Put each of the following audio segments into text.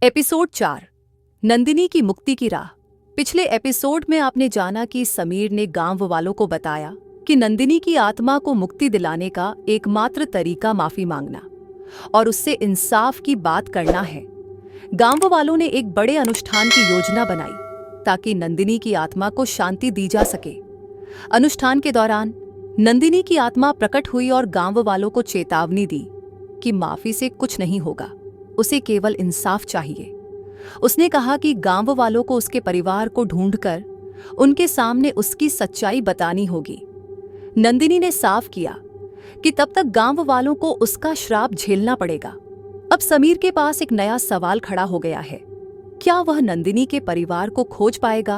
Episode 4 Nandini की मुक्ति की राह। पिछले एपिसोड में आपने जाना कि समीर ने गांव वालों को बताया कि नंदिनी की आत्मा को मुक्ति दिलाने का एकमात्र तरीका माफी मांगना और उससे इंसाफ की बात करना है। गांव वालों ने एक बड़े अनुष्ठान की योजना बनाई ताकि नंदिनी की आत्मा को शांति दी जा सके। अनुष्ठान के दौरान नंदिनी की आत्मा प्रकट हुई और गांव वालों को चेतावनी दी कि माफी से कुछ नहीं होगा, उसे केवल इंसाफ चाहिए। उसने कहा कि गांव वालों को उसके परिवार को ढूंढकर उनके सामने उसकी सच्चाई बतानी होगी। नंदिनी ने साफ किया कि तब तक गांव वालों को उसका श्राप झेलना पड़ेगा। अब समीर के पास एक नया सवाल खड़ा हो गया है। क्या वह नंदिनी के परिवार को खोज पाएगा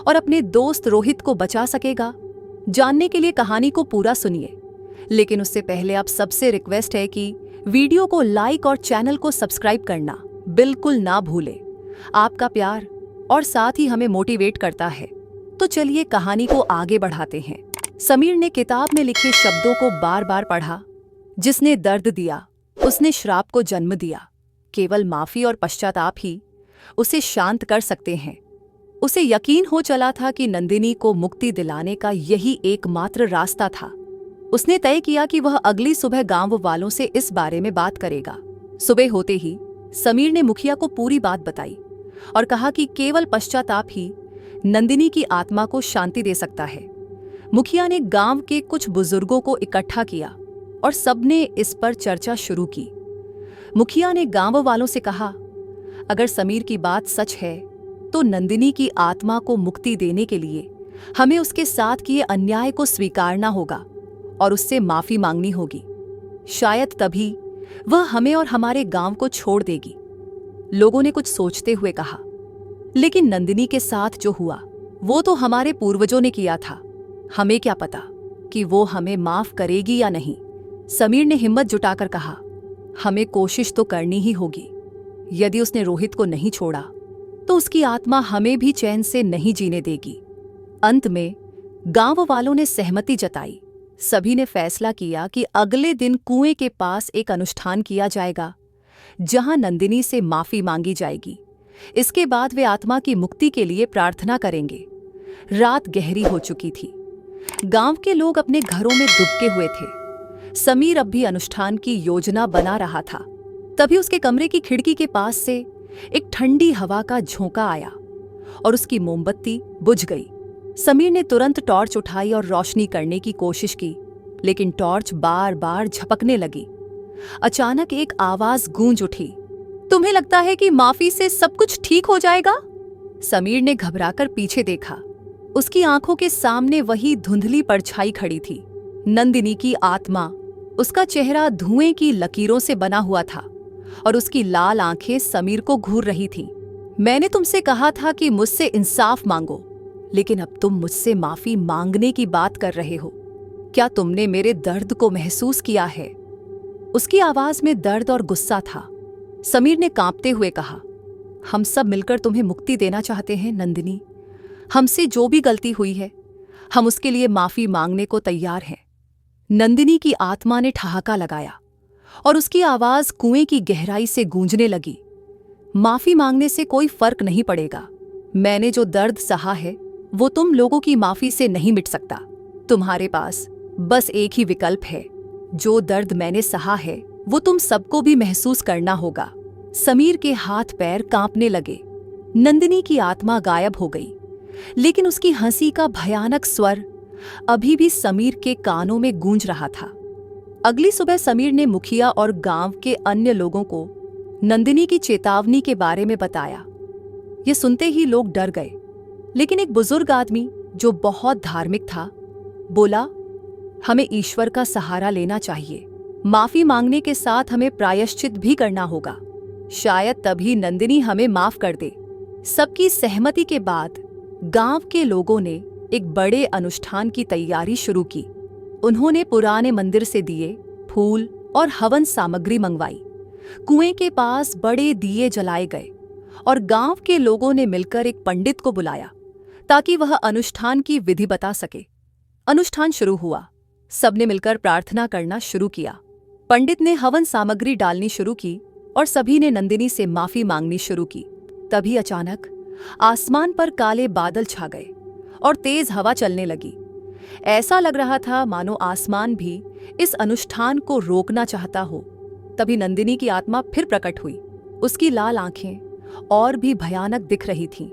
और अपने दोस्त रोहित को बचा सकेगा? जानने के लिए कहानी को पूरा सुनिए, लेकिन उससे पहले आप सबसे रिक्वेस्ट है कि वीडियो को लाइक और चैनल को सब्सक्राइब करना बिल्कुल ना भूलें। आपका प्यार और साथ ही हमें मोटिवेट करता है। तो चलिए कहानी को आगे बढ़ाते हैं। समीर ने किताब में लिखे शब्दों को बार बार पढ़ा। जिसने दर्द दिया उसने श्राप को जन्म दिया। केवल माफी और पश्चाताप ही उसे शांत कर सकते हैं। उसे यकीन हो चला था कि नंदिनी को मुक्ति दिलाने का यही एकमात्र रास्ता था। उसने तय किया कि वह अगली सुबह गांव वालों से इस बारे में बात करेगा। सुबह होते ही समीर ने मुखिया को पूरी बात बताई और कहा कि केवल पश्चाताप ही नंदिनी की आत्मा को शांति दे सकता है। मुखिया ने गांव के कुछ बुजुर्गों को इकट्ठा किया और सबने इस पर चर्चा शुरू की। मुखिया ने गांव वालों से कहा, अगर समीर की बात सच है तो नंदिनी की आत्मा को मुक्ति देने के लिए हमें उसके साथ किए अन्याय को स्वीकारना होगा और उससे माफी मांगनी होगी। शायद तभी वह हमें और हमारे गांव को छोड़ देगी। लोगों ने कुछ सोचते हुए कहा, लेकिन नंदिनी के साथ जो हुआ वो तो हमारे पूर्वजों ने किया था। हमें क्या पता कि वो हमें माफ करेगी या नहीं। समीर ने हिम्मत जुटाकर कहा, हमें कोशिश तो करनी ही होगी। यदि उसने रोहित को नहीं छोड़ा तो उसकी आत्मा हमें भी चैन से नहीं जीने देगी। अंत में गांव वालों ने सहमति जताई। सभी ने फैसला किया कि अगले दिन कुएं के पास एक अनुष्ठान किया जाएगा जहां नंदिनी से माफी मांगी जाएगी। इसके बाद वे आत्मा की मुक्ति के लिए प्रार्थना करेंगे। रात गहरी हो चुकी थी। गांव के लोग अपने घरों में दुबके हुए थे। समीर अब भी अनुष्ठान की योजना बना रहा था। तभी उसके कमरे की खिड़की के पास से एक ठंडी हवा का झोंका आया और उसकी मोमबत्ती बुझ गई। समीर ने तुरंत टॉर्च उठाई और रोशनी करने की कोशिश की, लेकिन टॉर्च बार बार झपकने लगी। अचानक एक आवाज गूंज उठी, तुम्हें लगता है कि माफी से सब कुछ ठीक हो जाएगा? समीर ने घबराकर पीछे देखा। उसकी आंखों के सामने वही धुंधली परछाई खड़ी थी, नंदिनी की आत्मा। उसका चेहरा धुएं की लकीरों से बना हुआ था और उसकी लाल आंखें समीर को घूर रही थीं। मैंने तुमसे कहा था कि मुझसे इंसाफ मांगो, लेकिन अब तुम मुझसे माफी मांगने की बात कर रहे हो। क्या तुमने मेरे दर्द को महसूस किया है? उसकी आवाज में दर्द और गुस्सा था। समीर ने कांपते हुए कहा, हम सब मिलकर तुम्हें मुक्ति देना चाहते हैं नंदिनी। हमसे जो भी गलती हुई है हम उसके लिए माफी मांगने को तैयार हैं। नंदिनी की आत्मा ने ठहाका लगाया और उसकी आवाज कुएं की गहराई से गूंजने लगी। माफी मांगने से कोई फर्क नहीं पड़ेगा। मैंने जो दर्द सहा है वो तुम लोगों की माफी से नहीं मिट सकता। तुम्हारे पास बस एक ही विकल्प है। जो दर्द मैंने सहा है वो तुम सबको भी महसूस करना होगा। समीर के हाथ पैर कांपने लगे। नंदिनी की आत्मा गायब हो गई, लेकिन उसकी हंसी का भयानक स्वर अभी भी समीर के कानों में गूंज रहा था। अगली सुबह समीर ने मुखिया और गांव के अन्य लोगों को नंदिनी की चेतावनी के बारे में बताया। ये सुनते ही लोग डर गए, लेकिन एक बुजुर्ग आदमी जो बहुत धार्मिक था बोला, हमें ईश्वर का सहारा लेना चाहिए। माफी मांगने के साथ हमें प्रायश्चित भी करना होगा। शायद तभी नंदिनी हमें माफ कर दे। सबकी सहमति के बाद गांव के लोगों ने एक बड़े अनुष्ठान की तैयारी शुरू की। उन्होंने पुराने मंदिर से दिए, फूल और हवन सामग्री मंगवाई। कुएं के पास बड़े दिए जलाए गए और गांव के लोगों ने मिलकर एक पंडित को बुलाया ताकि वह अनुष्ठान की विधि बता सके। अनुष्ठान शुरू हुआ। सबने मिलकर प्रार्थना करना शुरू किया। पंडित ने हवन सामग्री डालनी शुरू की और सभी ने नंदिनी से माफी मांगनी शुरू की। तभी अचानक आसमान पर काले बादल छा गए और तेज हवा चलने लगी। ऐसा लग रहा था मानो आसमान भी इस अनुष्ठान को रोकना चाहता हो। तभी नंदिनी की आत्मा फिर प्रकट हुई। उसकी लाल आंखें और भी भयानक दिख रही थीं।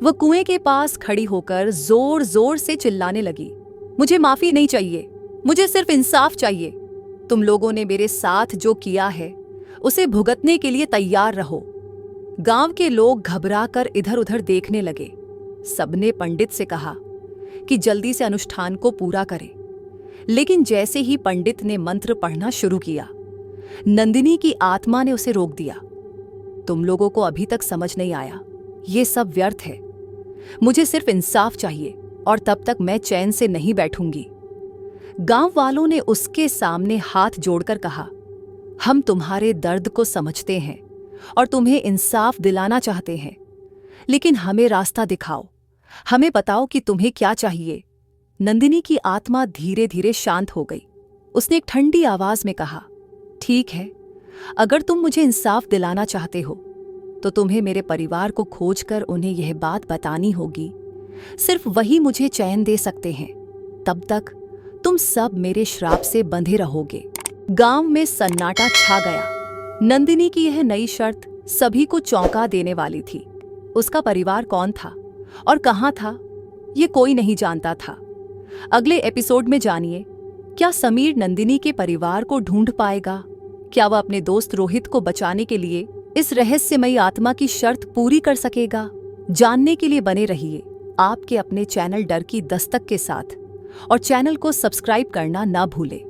वह कुएं के पास खड़ी होकर जोर जोर से चिल्लाने लगी, मुझे माफी नहीं चाहिए, मुझे सिर्फ इंसाफ चाहिए। तुम लोगों ने मेरे साथ जो किया है उसे भुगतने के लिए तैयार रहो। गांव के लोग घबराकर इधर उधर देखने लगे। सबने पंडित से कहा कि जल्दी से अनुष्ठान को पूरा करें। लेकिन जैसे ही पंडित ने मंत्र पढ़ना शुरू किया, नंदिनी की आत्मा ने उसे रोक दिया। तुम लोगों को अभी तक समझ नहीं आया, ये सब व्यर्थ है। मुझे सिर्फ इंसाफ चाहिए और तब तक मैं चैन से नहीं बैठूंगी। गांव वालों ने उसके सामने हाथ जोड़कर कहा, हम तुम्हारे दर्द को समझते हैं और तुम्हें इंसाफ दिलाना चाहते हैं, लेकिन हमें रास्ता दिखाओ, हमें बताओ कि तुम्हें क्या चाहिए। नंदिनी की आत्मा धीरे धीरे शांत हो गई। उसने एक ठंडी आवाज में कहा, ठीक है, अगर तुम मुझे इंसाफ दिलाना चाहते हो तो तुम्हें मेरे परिवार को खोजकर उन्हें यह बात बतानी होगी। सिर्फ वही मुझे चैन दे सकते हैं। तब तक तुम सब मेरे श्राप से बंधे रहोगे। गांव में सन्नाटा छा गया। नंदिनी की यह नई शर्त सभी को चौंका देने वाली थी। उसका परिवार कौन था और कहां था, ये कोई नहीं जानता था। अगले एपिसोड में जानिए, क्या समीर नंदिनी के परिवार को ढूंढ पाएगा? क्या वह अपने दोस्त रोहित को बचाने के लिए इस रहस्यमयी आत्मा की शर्त पूरी कर सकेगा? जानने के लिए बने रहिए आपके अपने चैनल डर की दस्तक के साथ और चैनल को सब्सक्राइब करना ना भूलें।